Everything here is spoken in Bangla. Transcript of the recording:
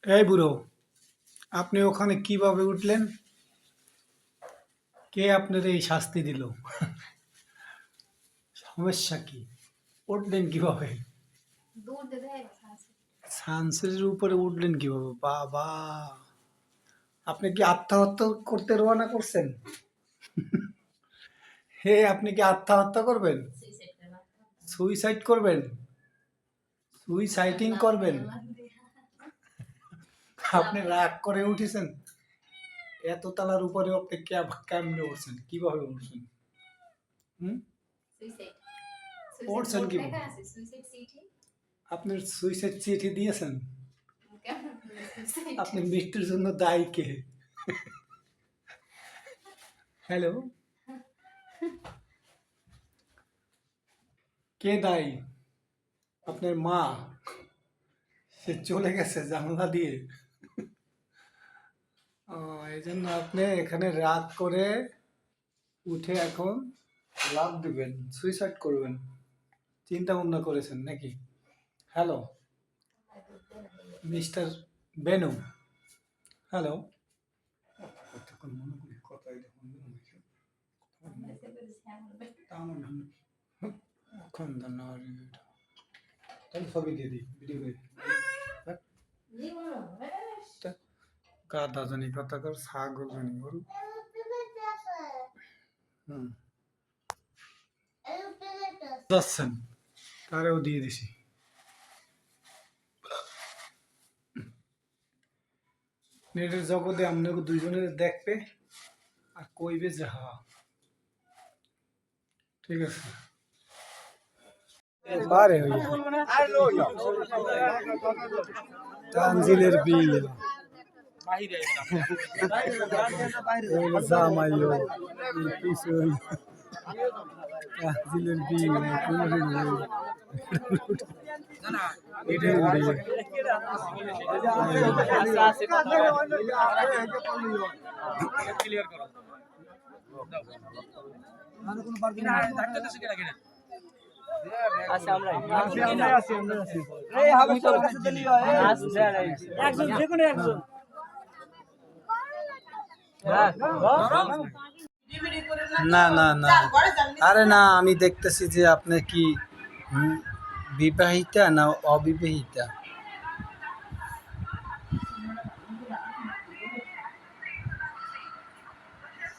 এই বুড়ো, আপনি ওখানে কিভাবে উঠলেন? কে আপনার এই শাস্তি দিল? সমস্যা কি? উঠলেন কিভাবে? সানসেটের উপরে উঠলেন কিভাবে? বাবা, আপনি কি আত্মহত্যা করতে রওনা করছেন? হে, আপনি কি আত্মহত্যা করবেন? সুইসাইড করবেন? সুইসাইডিং করবেন? আপনি রাগ করে উঠেছেন? এত তালার উপরে আপনি কেমনে উঠছেন? কিভাবে উঠছেন? হুম? উঠছেন কিভাবে? আপনি সুইসাইড চিঠি দিয়েছেন? আপনি মৃত্যুর জন্য দায়ী কে? হ্যালো, কে দায়ী? আপনার মা? সে চলে গেছে জানলা দিয়ে। এই জন্য আপনি এখানে রাগ করে উঠে এখন লাফ দিবেন, সুইসাইড করবেন, চিন্তা ভাবনা করেছেন নাকি? Hello mister Benu, hello. কতক্ষণ মনে করি কথাই যখন তাহলে ছবি দিয়ে দিই, ভিডিও করে গাধা জানি কথা কর, ছাগল জানি বল। যাচ্ছেন, তারেও দিয়ে দিছি। নেটের জগতে আপনাকে দুইজনের দেখবে আর কইবে যে হা, ঠিক আছে? পারে তানজিলের বিয়ে জামাইও পিছই তানজিলের বিয়ে না না না, আরে না, আমি দেখতেছি যে আপনি কি বিবাহিতা না অবিবাহিতা।